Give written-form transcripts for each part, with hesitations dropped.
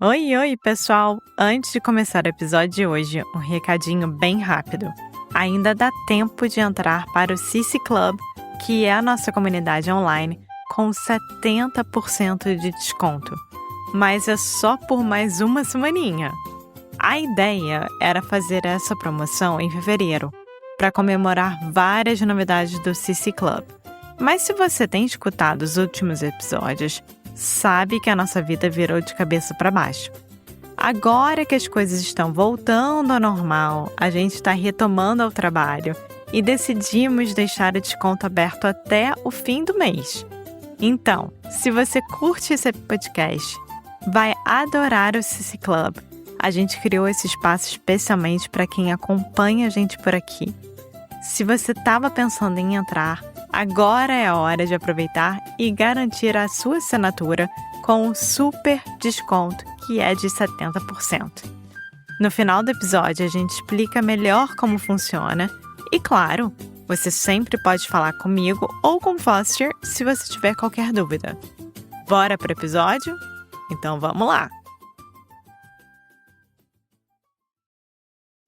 Oi, oi, pessoal! Antes de começar o episódio de hoje, um recadinho bem rápido. Ainda dá tempo de entrar para o CC Club, que é a nossa comunidade online, com 70% de desconto. Mas é só por mais uma semaninha. A ideia era fazer essa promoção em fevereiro, para comemorar várias novidades do CC Club. Mas se você tem escutado os últimos episódios, sabe que a nossa vida virou de cabeça para baixo. Agora que as coisas estão voltando ao normal, a gente está retomando ao trabalho e decidimos deixar o desconto aberto até o fim do mês. Então, se você curte esse podcast, vai adorar o CC Club. A gente criou esse espaço especialmente para quem acompanha a gente por aqui. Se você estava pensando em entrar, agora é a hora de aproveitar e garantir a sua assinatura com um super desconto que é de 70%. No final do episódio, a gente explica melhor como funciona e, claro, você sempre pode falar comigo ou com o Foster se você tiver qualquer dúvida. Bora pro episódio? Então vamos lá!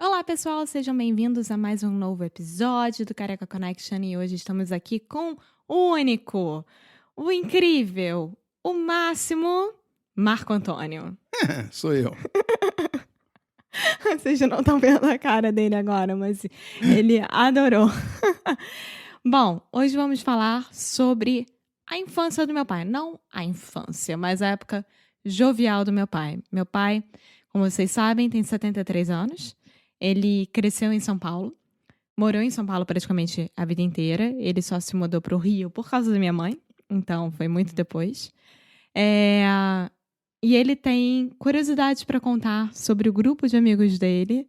Olá, pessoal, sejam bem-vindos a mais um novo episódio do Careca Connection e hoje estamos aqui com o único, o incrível, o máximo Marco Antônio. Sou eu. Vocês não estão vendo a cara dele agora, mas ele adorou. Bom, hoje vamos falar sobre a infância do meu pai. Não a infância, mas a época jovial do meu pai. Meu pai, como vocês sabem, tem 73 anos. Ele cresceu em São Paulo, morou em São Paulo praticamente a vida inteira. Ele só se mudou para o Rio por causa da minha mãe, então foi muito depois. E ele tem curiosidades para contar sobre o grupo de amigos dele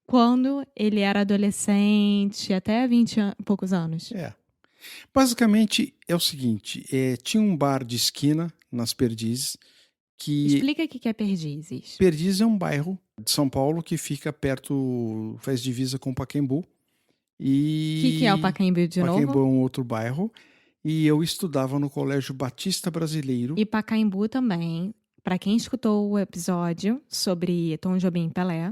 quando ele era adolescente, até 20 e poucos anos. Basicamente é o seguinte, tinha um bar de esquina nas Perdizes que... Explica o que é Perdizes. Perdizes é um bairro de São Paulo que fica perto, faz divisa com Pacaembu. O que é o Pacaembu de novo? Pacaembu é um outro bairro. E eu estudava no Colégio Batista Brasileiro. E Pacaembu também, para quem escutou o episódio sobre Tom Jobim e Pelé,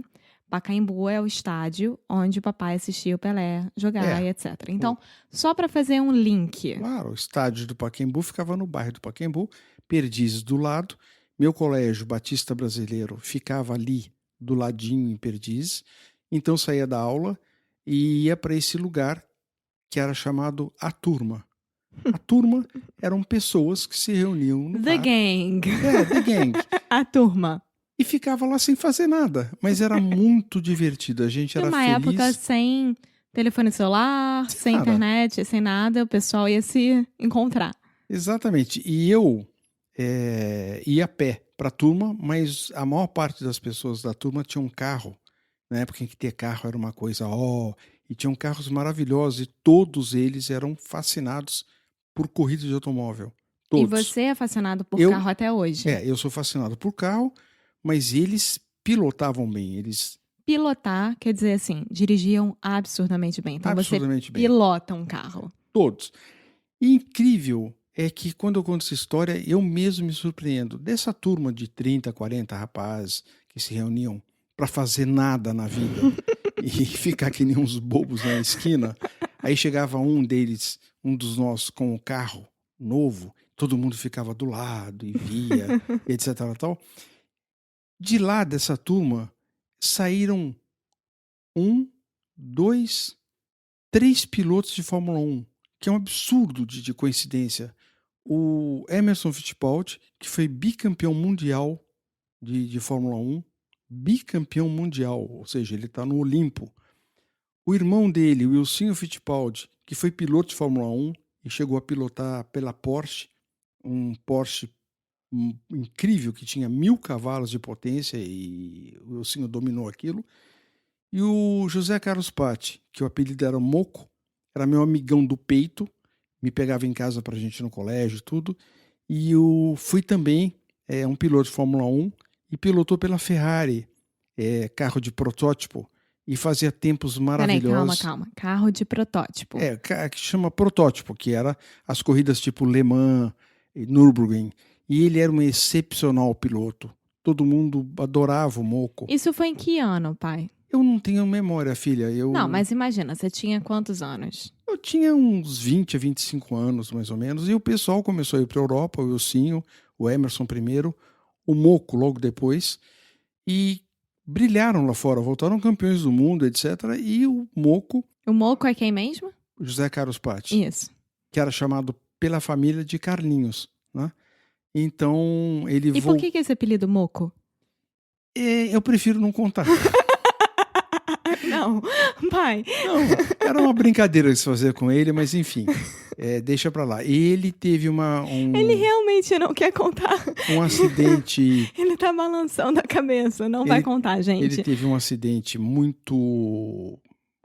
Pacaembu é o estádio onde o papai assistia o Pelé jogar e etc. Então, só para fazer um link. Claro, o estádio do Pacaembu ficava no bairro do Pacaembu, Perdizes do lado. Meu colégio Batista Brasileiro ficava ali do ladinho em Perdizes. Então saía da aula e ia para esse lugar que era chamado A Turma. A turma eram pessoas que se reuniam no The bar. Gang. The Gang. A turma. E ficava lá sem fazer nada. Mas era muito divertido. A gente era Uma feliz. época sem telefone celular, sem internet, sem nada, o pessoal ia se encontrar. Exatamente. E eu ia a pé para a turma, mas a maior parte das pessoas da turma tinha um carro. Na época em que ter carro era uma coisa, e tinham carros maravilhosos e todos eles eram fascinados por corrida de automóvel. Todos. E você é fascinado por carro até hoje? Eu sou fascinado por carro, mas eles pilotavam bem. Pilotar quer dizer assim, dirigiam absurdamente bem. Então absurdamente você bem. pilota um carro. Todos. E incrível é que quando eu conto essa história, eu mesmo me surpreendo. Dessa turma de 30, 40 rapazes que se reuniam para fazer nada na vida e ficar que nem uns bobos na esquina, aí chegava um deles, um dos nossos, com um carro novo, todo mundo ficava do lado e via, etc. Tal. De lá dessa turma, saíram 1, 2, 3 pilotos de Fórmula 1, que é um absurdo de coincidência. O Emerson Fittipaldi, que foi bicampeão mundial de Fórmula 1, bicampeão mundial, ou seja, ele está no Olimpo. O irmão dele, o Wilsinho Fittipaldi, que foi piloto de Fórmula 1 e chegou a pilotar pela Porsche, um Porsche incrível que tinha 1000 cavalos de potência e o Wilsinho dominou aquilo. E o José Carlos Patti, que o apelido era Moco, era meu amigão do peito, me pegava em casa pra gente ir no colégio e tudo. E eu fui também um piloto de Fórmula 1 e pilotou pela Ferrari, carro de protótipo, e fazia tempos maravilhosos. Calma. Carro de protótipo. Que chama protótipo, que era as corridas tipo Le Mans, Nürburgring. E ele era um excepcional piloto. Todo mundo adorava o Moco. Isso foi em que ano, pai? Eu não tenho memória, filha. Não, mas imagina, você tinha quantos anos? Eu tinha uns 20 a 25 anos, mais ou menos, e o pessoal começou a ir para a Europa, o Wilsinho, o Emerson primeiro, o Moco logo depois, e brilharam lá fora, voltaram campeões do mundo, etc. E o Moco, O Moco é quem mesmo? José Carlos Patti, Isso. que era chamado pela família de Carlinhos, né? Então, ele E por que esse apelido Moco? Eu prefiro não contar. Não, pai. Não, era uma brincadeira de se fazer com ele, mas enfim, deixa pra lá. Ele teve Ele realmente não quer contar. um acidente. Ele tá balançando a cabeça, não vai contar, gente. Ele teve um acidente muito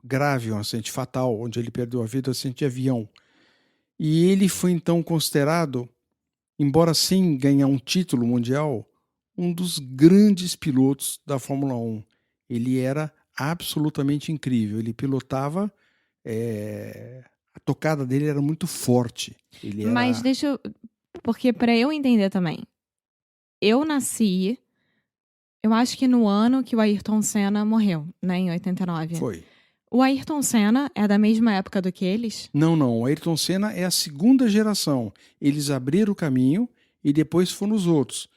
grave, um acidente fatal, onde ele perdeu a vida, um acidente de avião. E ele foi então considerado, embora sem ganhar um título mundial, um dos grandes pilotos da Fórmula 1. Ele era absolutamente incrível. Ele pilotava, a tocada dele era muito forte. Mas deixa eu... Porque pra eu entender também, eu nasci, eu acho que no ano que o Ayrton Senna morreu, né, em 89. Foi. O Ayrton Senna é da mesma época do que eles? Não. O Ayrton Senna é a segunda geração. Eles abriram o caminho e depois foram os outros.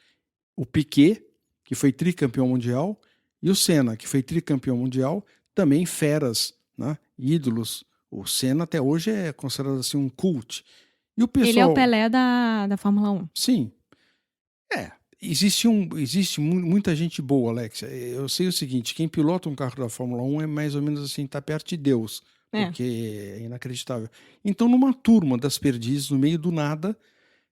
O Piquet, que foi tricampeão mundial, e o Senna, que foi tricampeão mundial, também feras, né? Ídolos. O Senna até hoje é considerado assim um cult. E o pessoal... Ele é o Pelé da Fórmula 1. Sim. Existe muita gente boa, Alex. Eu sei o seguinte, quem pilota um carro da Fórmula 1 é mais ou menos assim, tá perto de Deus. Porque é inacreditável. Então, numa turma das perdizes, no meio do nada,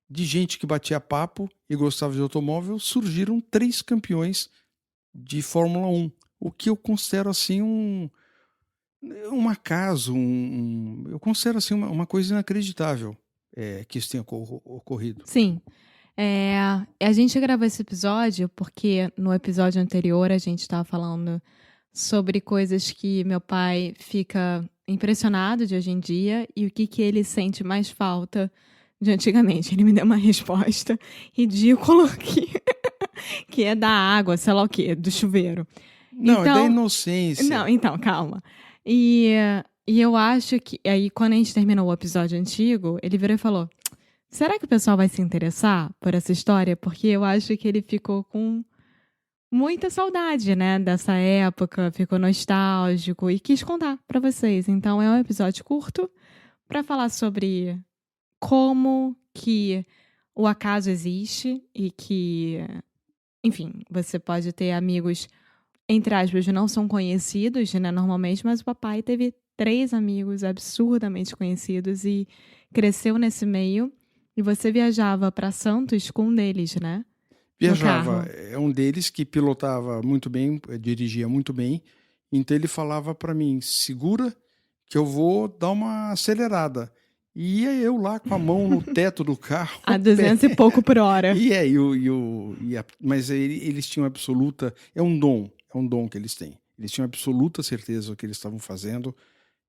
de gente que batia papo e gostava de automóvel, surgiram 3 campeões de Fórmula 1. O que eu considero assim um acaso, eu considero assim uma coisa inacreditável que isso tenha ocorrido. Sim. A gente gravou esse episódio porque no episódio anterior a gente estava falando sobre coisas que meu pai fica impressionado de hoje em dia e o que ele sente mais falta de antigamente. Ele me deu uma resposta ridícula que é da água, sei lá o quê, do chuveiro. Não, então, é da inocência. Não, então, calma. E eu acho que... Aí, quando a gente terminou o episódio antigo, ele virou e falou... Será que o pessoal vai se interessar por essa história? Porque eu acho que ele ficou com muita saudade, né? Dessa época, ficou nostálgico e quis contar pra vocês. Então, é um episódio curto pra falar sobre como que o acaso existe e que, enfim, você pode ter amigos, entre aspas, não são conhecidos, né, normalmente, mas o papai teve 3 amigos absurdamente conhecidos e cresceu nesse meio. E você viajava para Santos com um deles, né? Viajava. É um deles que pilotava muito bem, dirigia muito bem. Então ele falava para mim, segura que eu vou dar uma acelerada. E ia eu lá com a mão no teto do carro. A 200 e pouco por hora. Mas eles tinham absoluta... É um dom que eles têm. Eles tinham absoluta certeza do que eles estavam fazendo.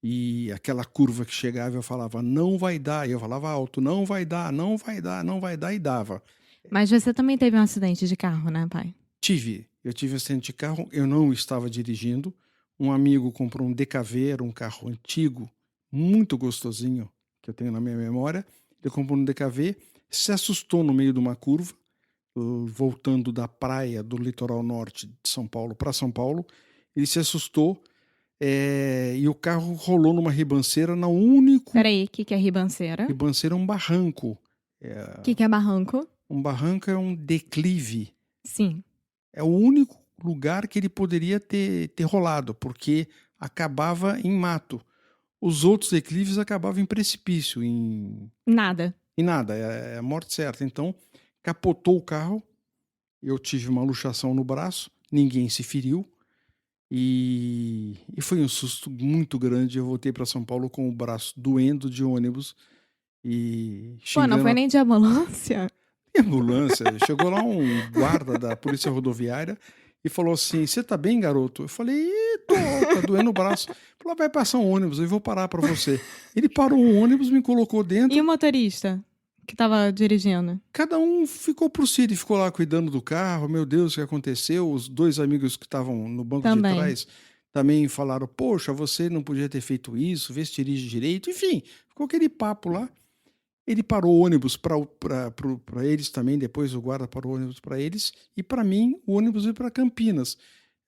E aquela curva que chegava, eu falava, não vai dar. E eu falava alto, não vai dar, não vai dar, não vai dar. E dava. Mas você também teve um acidente de carro, né, pai? Eu tive um acidente de carro, eu não estava dirigindo. Um amigo comprou um DKV, era um carro antigo, muito gostosinho, que eu tenho na minha memória. Ele comprou um DKV, se assustou no meio de uma curva, voltando da praia do litoral norte de São Paulo para São Paulo. Ele se assustou e o carro rolou numa ribanceira na único... Peraí, o que é ribanceira? Ribanceira é um barranco. O que é barranco? Um barranco é um declive. Sim. É o único lugar que ele poderia ter rolado, porque acabava em mato. Os outros declives acabavam em precipício, em... Nada. Em nada, é a morte certa. Então, capotou o carro, eu tive uma luxação no braço, ninguém se feriu, e foi um susto muito grande. Eu voltei para São Paulo com o braço doendo de ônibus e xingando... Pô, não foi nem de ambulância? Ambulância. Chegou lá um guarda da Polícia Rodoviária e falou assim, você tá bem, garoto? Eu falei, tá doendo o braço. Falou, vai passar um ônibus, eu vou parar para você. Ele parou um ônibus, me colocou dentro. E o motorista? que estava dirigindo? Cada um ficou pro sítio, ficou lá cuidando do carro. Meu Deus, o que aconteceu? Os 2 amigos que estavam no banco de Também. trás também falaram, poxa, você não podia ter feito isso, vê se dirige direito. Enfim, ficou aquele papo lá. Ele parou o ônibus para eles também, depois o guarda parou o ônibus para eles. E para mim, o ônibus veio para Campinas.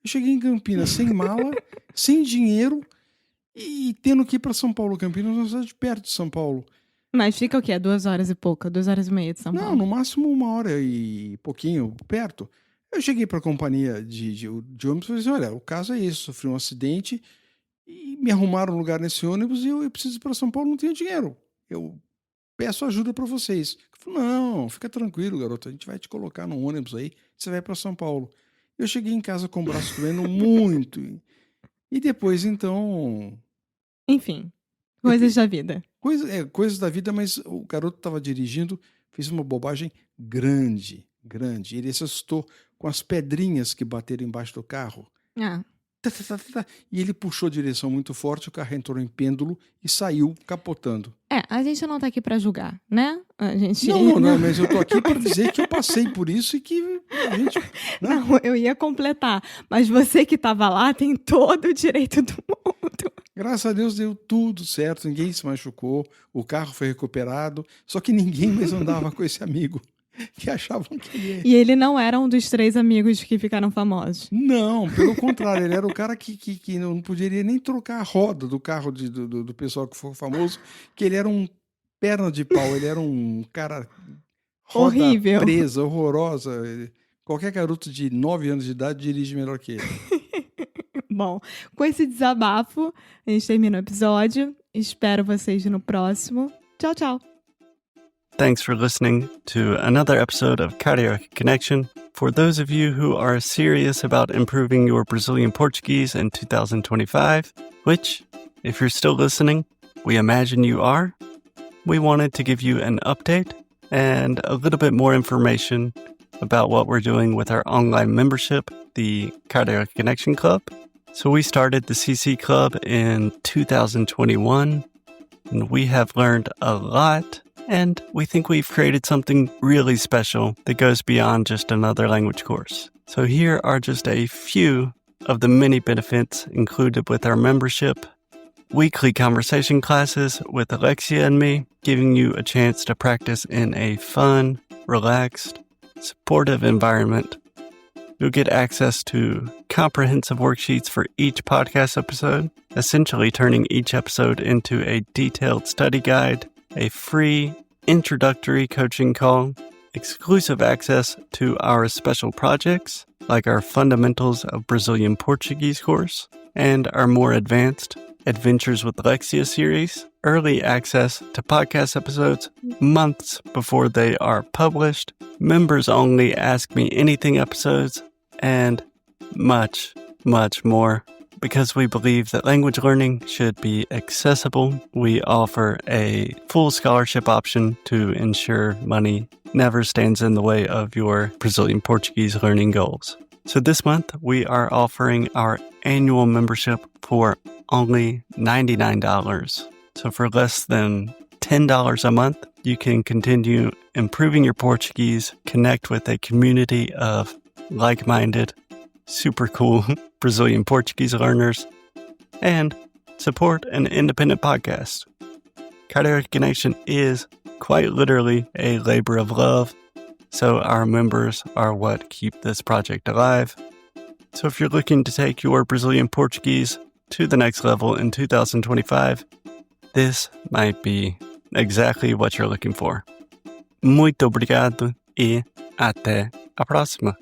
Eu cheguei em Campinas sem mala, sem dinheiro e tendo que ir para São Paulo. Campinas é uma cidade perto de São Paulo. Mas fica o quê? 2 horas e pouca, 2 horas e meia de São Paulo? Não, no máximo 1 hora e pouquinho perto. Eu cheguei para a companhia de ônibus e falei assim, olha, o caso é esse, sofri um acidente e me arrumaram um lugar nesse ônibus e eu preciso ir para São Paulo, não tenho dinheiro. Eu peço ajuda para vocês. Eu falei, não, fica tranquilo, garoto, a gente vai te colocar num ônibus aí, você vai para São Paulo. Eu cheguei em casa com o braço doendo muito. E depois, então... Enfim, coisas da vida. Coisas da vida, mas o garoto estava dirigindo, fez uma bobagem grande. Ele se assustou com as pedrinhas que bateram embaixo do carro. Ah. E ele puxou a direção muito forte, o carro entrou em pêndulo e saiu capotando. A gente não tá aqui pra julgar, né? A gente... Não, mas eu tô aqui para dizer que eu passei por isso e que a gente... Não, eu ia completar, mas você que tava lá tem todo o direito do mundo. Graças a Deus deu tudo certo, ninguém se machucou, o carro foi recuperado, só que ninguém mais andava com esse amigo, que achavam que ele... E ele não era um dos 3 amigos que ficaram famosos. Não, pelo contrário, ele era o cara que não poderia nem trocar a roda do carro do pessoal que foi famoso, que ele era um perna de pau, ele era um cara roda horrível, presa, horrorosa. Qualquer garoto de 9 anos de idade dirige melhor que ele. Bom, com esse desabafo, a gente termina o episódio. Espero vocês no próximo. Tchau, tchau. Thanks for listening to another episode of Carioca Connection. For those of you who are serious about improving your Brazilian Portuguese in 2025, which, if you're still listening, we imagine you are, we wanted to give you an update and a little bit more information about what we're doing with our online membership, the Carioca Connection Club. So we started the CC Club in 2021, and we have learned a lot, and we think we've created something really special that goes beyond just another language course. So here are just a few of the many benefits included with our membership. Weekly conversation classes with Alexia and me, giving you a chance to practice in a fun, relaxed, supportive environment. You'll get access to comprehensive worksheets for each podcast episode, essentially turning each episode into a detailed study guide, a free introductory coaching call, exclusive access to our special projects, like our Fundamentals of Brazilian Portuguese course, and our more advanced Adventures with Alexia series, early access to podcast episodes months before they are published, members only Ask Me Anything episodes, and much, much more. Because we believe that language learning should be accessible, we offer a full scholarship option to ensure money never stands in the way of your Brazilian Portuguese learning goals. So this month, we are offering our annual membership for only $99. So for less than $10 a month, you can continue improving your Portuguese, connect with a community of like-minded, super cool Brazilian Portuguese learners, and support an independent podcast. Carioca Connection is quite literally a labor of love, so our members are what keep this project alive. So if you're looking to take your Brazilian Portuguese to the next level in 2025, this might be exactly what you're looking for. Muito obrigado e até a próxima.